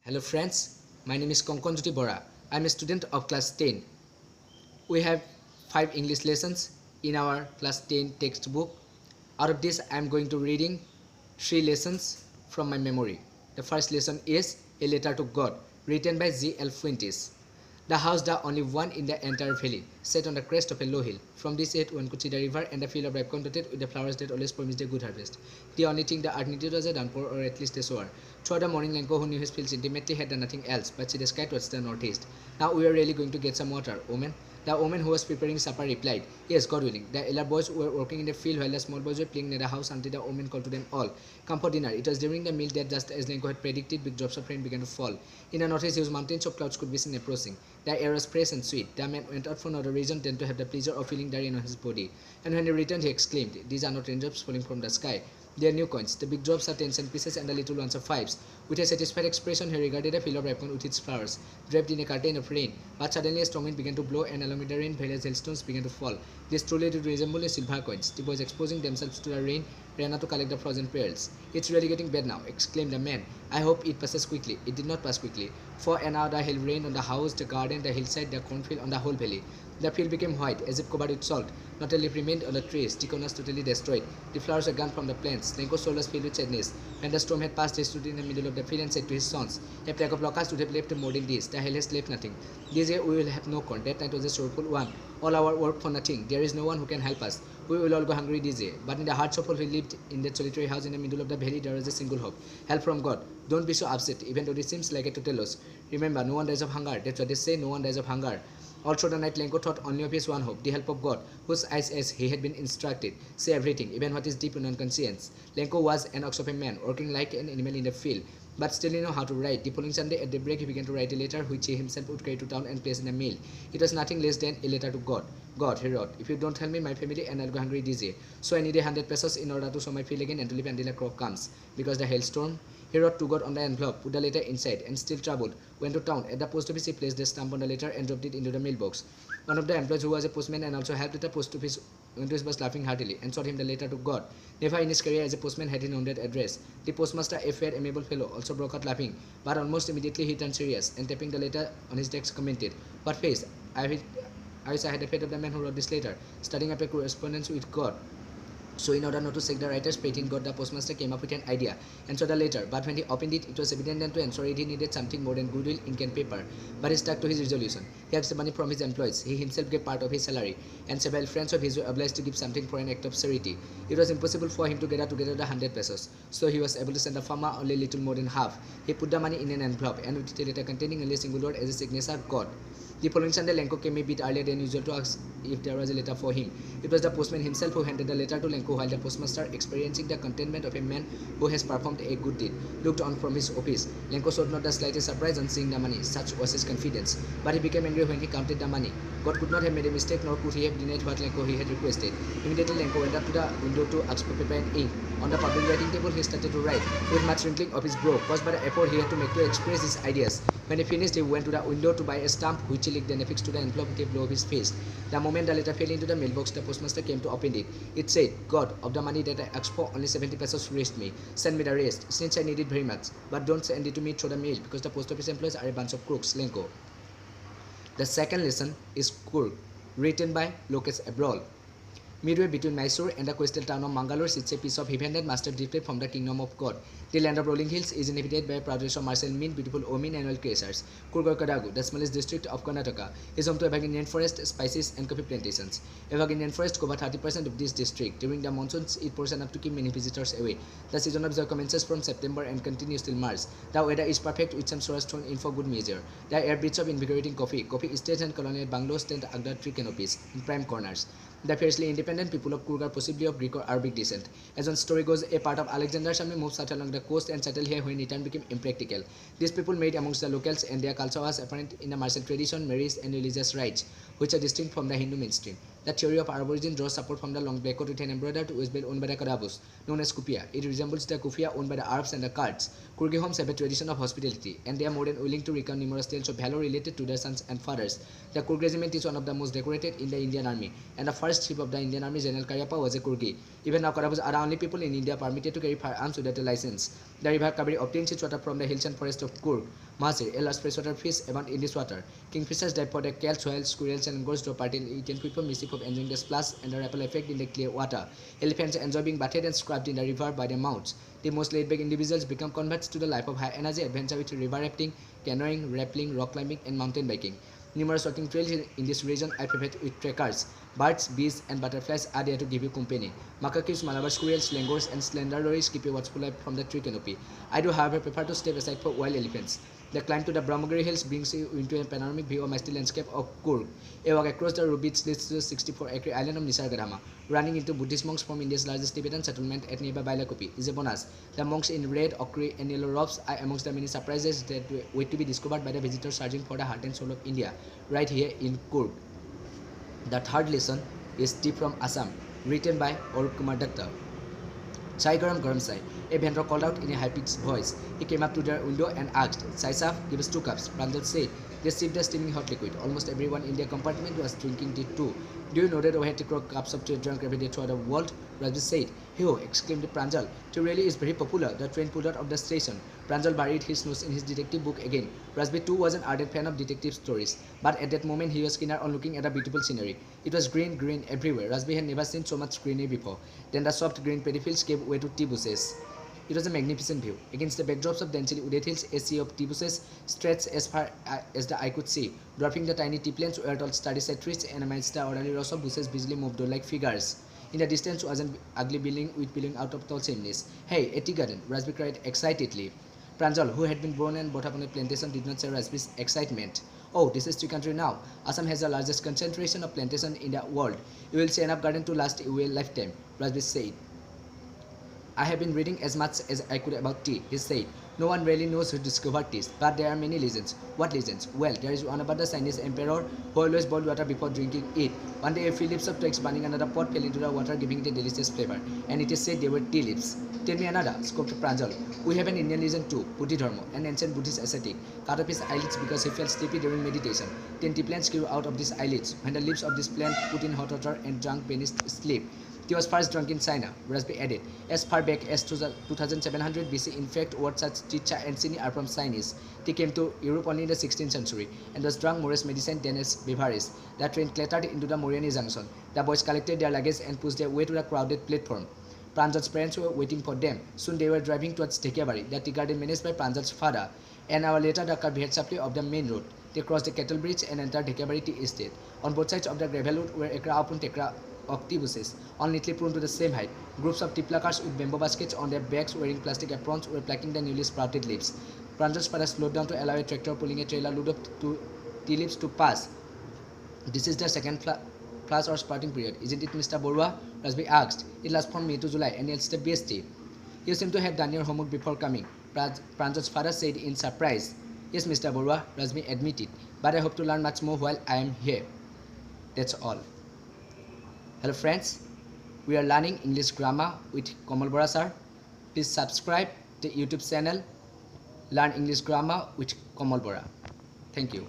Hello friends, my name is Konkon Jyoti Bora. I am a student of class 10. We have 5 English lessons in our class 10 textbook. Out of this, I am going to reading 3 lessons from my memory. The first lesson is A Letter to God, written by G.L. Fuentes. The house, the only one in the entire valley, set on the crest of a low hill. From this height, one could see the river and the field of ripe contented with the flowers that always promised a good harvest. The only thing the earth needed was a downpour or at least a shower. Throughout the morning, Lenko, who knew his fields intimately, had done nothing else but see the sky towards the northeast. Now we are really going to get some water, woman. The woman who was preparing supper replied, Yes, God willing. The elder boys were working in the field while the small boys were playing near the house until the woman called to them all, Come for dinner. It was during the meal that, just as Lenko had predicted, big drops of rain began to fall. In the northeast, huge mountains of clouds could be seen approaching. The air was fresh and sweet. The man went out for no other reason than to have the pleasure of feeling the rain on his body. And when he returned, he exclaimed, These are not raindrops falling from the sky. They are new coins. The big drops are 10-cent pieces and the little ones are 5s. With a satisfied expression, he regarded a field of ripe corn with its flowers, draped in a curtain of rain. But suddenly a strong wind began to blow, and along with the rain, various hailstones began to fall. These truly did resemble a silver coins. The boys, exposing themselves to the rain, ran out to collect the frozen pearls. It's really getting bad now, exclaimed the man. I hope it passes quickly. It did not pass quickly. For an hour the hail rained on the house, the garden, the hillside, the cornfield, on the whole valley. The field became white, as if covered with salt. Not a leaf remained on the trees. The corn was totally destroyed. The flowers were gone from the plants. Lenko's soul was filled with sadness. When the storm had passed, he stood in the middle of the field and said to his sons, A plague of locusts would have left more than this. The hail has left nothing. This year we will have no corn. That night was a sorrowful one. All our work for nothing. There is no one who can help us. We will all go hungry this year. But in the hearts of all who lived in that solitary house in the middle of the valley, there was a single hope. Help from God. Don't be so upset, even though it seems like a total loss. Remember, no one dies of hunger. That's what they say, no one dies of hunger. All through the night, Lenko thought only of his one hope, the help of God, whose eyes, as he had been instructed, see everything, even what is deep in unconscious. Lenko was an ox of a man, working like an animal in the field, but still he knew how to write. The following Sunday at daybreak, he began to write a letter which he himself would carry to town and place in a mail. It was nothing less than a letter to God. God, he wrote, if you don't help me, my family and I'll go hungry this year. So I need 100 pesos in order to sow my field again and to live until a crop comes. Because the hailstorm, he wrote to God on the envelope, put the letter inside, and still troubled, went to town. At the post office, he placed the stamp on the letter and dropped it into the mailbox. One of the employees, who was a postman and also helped at the post office, was laughing heartily and showed him the letter to God. Never in his career as a postman had he known that address. The postmaster, a fair, amiable fellow, also broke out laughing, but almost immediately he turned serious and tapping the letter on his desk commented, What face? I wish I had the fate of the man who wrote this letter, starting up a correspondence with God. So in order not to shake the writer's faith in God, the postmaster came up with an idea and saw the letter. But when he opened it, it was evident that to answer it, he needed something more than goodwill, ink and paper. But he stuck to his resolution. He asked the money from his employees. He himself gave part of his salary, and several friends of his were obliged to give something for an act of charity. It was impossible for him to gather together the 100 pesos, so he was able to send the farmer only little more than half. He put the money in an envelope and with a letter containing only a single word as a signature, God. The following Sunday, Lenko came a bit earlier than usual to ask if there was a letter for him. It was the postman himself who handed the letter to Lenko, while the postmaster, experiencing the contentment of a man who has performed a good deed, looked on from his office. Lenko showed not the slightest surprise on seeing the money, such was his confidence. But he became angry when he counted the money. God could not have made a mistake, nor could he have denied what Lenko he had requested. Immediately, Lenko went up to the window to ask for paper and ink. On the public writing table, he started to write, with much wrinkling of his brow, caused by the effort he had to make to express his ideas. When he finished, he went to the window to buy a stamp, which he licked and affixed to the envelope with a blow of his fist. The moment the letter fell into the mailbox, the postmaster came to open it. It said, God, of the money that I asked for, only 70 pesos reached me. Send me the rest, since I need it very much. But don't send it to me through the mail, because the post office employees are a bunch of crooks. Lenko. The second lesson is Kurg, written by Lokesh Abrol. Midway between Mysore and the coastal town of Mangalore sits a piece of heaven that must have drifted from the kingdom of God. The land of rolling hills is inhabited by a proud race of martial men, beautiful women, and oil creatures. Kurg or Kodagu, the smallest district of Karnataka, is home to a vast Indian forest, spices, and coffee plantations. A vast Indian forest covers 30% of this district. During the monsoons, it pours enough to keep many visitors away. The season of joy commences from September and continues till March. The weather is perfect, with some showers thrown in for good measure. The air breathes of invigorating coffee. Coffee estates and colonial bungalows stand under tree canopies in prime corners. The fiercely independent people of Kurg are possibly of Greek or Arabic descent. As one story goes, a part of Alexander's army moved south along the coast and settled here when return became impractical. These people made amongst the locals, and their culture was apparent in the martial tradition, marriage, and religious rites, which are distinct from the Hindu mainstream. The theory of Arab origin draws support from the long black coat with an embroidered waistbelt owned by the Kadabus, known as Kufia. It resembles the Kufia owned by the Arabs and the Kurds, Kurgi homes have a tradition of hospitality, and they are more than willing to recount numerous tales of valor related to their sons and fathers. The Kurg regiment is one of the most decorated in the Indian Army, and the first chief of the Indian Army, General Cariappa, was a Kurgi. Even now, Karabas are the only people in India permitted to carry firearms without a license. The river Kaveri obtains its water from the hills and forests of Kurg. Mahasir, a large freshwater fish, abound in this water. Kingfishers dive for the kelp, whales, squirrels, and goats to a party eaten people mischief of enjoying the splash and the ripple effect in the clear water. Elephants enjoy being bathed and scrubbed in the river by their mouths. The most laid-back individuals become converts to the life of high-energy adventure with river rafting, canoeing, rappelling, rock climbing, and mountain biking. Numerous walking trails in this region are prepared with trekkers. Birds, bees, and butterflies are there to give you company. Macacus, Malabar squirrels, langurs, and slender lorries keep you watchful life from the tree canopy. I do, however, prefer to step aside for wild elephants. The climb to the Brahmagiri hills brings you into a panoramic view of mighty landscape of Kurg. A walk across the Rubits leads to the 64-acre island of Nisargadaama. Running into Buddhist monks from India's largest Tibetan settlement at nearby Bailakupi is a bonus. The monks in red, ochre, and yellow robes are amongst the many surprises that wait to be discovered by the visitors searching for the heart and soul of India, right here in Kurg. The third lesson is Tea from Assam, written by Arup Kumar Datta. Chai garam chai. A vendor called out in a high-pitched voice. He came up to their window and asked, "Chai saf, give us 2 cups." Pranjal said. They sipped the steaming hot liquid. Almost everyone in their compartment was drinking tea too. "Do you know that we had to grow cups of tea drunk every day throughout the world?" Rajvi said. "Hey-ho," exclaimed Pranjal. "Tea really is very popular." The train pulled out of the station. Pranjal buried his nose in his detective book again. Rajvi too was an ardent fan of detective stories, but at that moment he was keener on looking at the beautiful scenery. It was green everywhere. Rajvi had never seen so much greenery before. Then the soft green paddy fields gave way to tea bushes. It was a magnificent view. Against the backdrops of densely wooded hills, a sea of tea bushes stretched as far as the eye could see, dwarfing the tiny tea plants where tall sturdy trees and amidst the orderly rows of bushes busily moved like figures. In the distance was an ugly building with billowing out of tall chimneys. "Hey, a tea garden!" Rajbi cried excitedly. Pranjal, who had been born and brought up on a plantation, did not share Rajbi's excitement. "Oh, this is tea country now. Assam has the largest concentration of plantation in the world. You will see enough garden to last you a lifetime," Rajbi said. "I have been reading as much as I could about tea," he said. "No one really knows who discovered tea, but there are many legends." "What legends?" "Well, there is one about the Chinese emperor who always boiled water before drinking it. One day a few leaves of twigs burning under the pot fell into the water, giving it a delicious flavor, and it is said they were tea leaves." "Tell me another," scoffed Pranjal. "We have an Indian legend too. Bodhidharma, an ancient Buddhist ascetic, cut off his eyelids because he felt sleepy during meditation. 10 tea plants grew out of these eyelids. When the leaves of this plant put in hot water and drank, vanished sleep. Tea was first drunk in China," Rajbi added, "as far back as 2700 BC. In fact, words such tea, cha, and chini are from Chinese. Tea came to Europe only in the 16th century and was drunk more as medicine than as beverage." The train clattered into the Moriani Junction. The boys collected their luggage and pushed their way to the crowded platform. Pranjal's parents were waiting for them. Soon they were driving towards Dhekiabari, the tea garden managed by Pranjal's father. An hour later, the car veered sharply off the main road. They crossed the cattle bridge and entered Dhekiabari Tea Estate. On both sides of the gravel road were ekra upon ekra of tea bushes, all neatly pruned to the same height. Groups of tea pluckers with bamboo baskets on their backs wearing plastic aprons were plucking the newly sprouted leaves. Pranjal's father slowed down to allow a tractor pulling a trailer load of tea leaves to pass. "This is the second flush or sprouting period, isn't it, Mr. Borua?" Rajbi asked. "It lasts from May to July, and it's the best tea." "You seem to have done your homework before coming," Pranjal's father said in surprise. "Yes, Mr. Borua," Rajbi admitted, "but I hope to learn much more while I am here. That's all." Hello friends, we are learning English grammar with Kamal Bora sir. Please subscribe the YouTube channel Learn English Grammar with Kamal Bora. Thank you.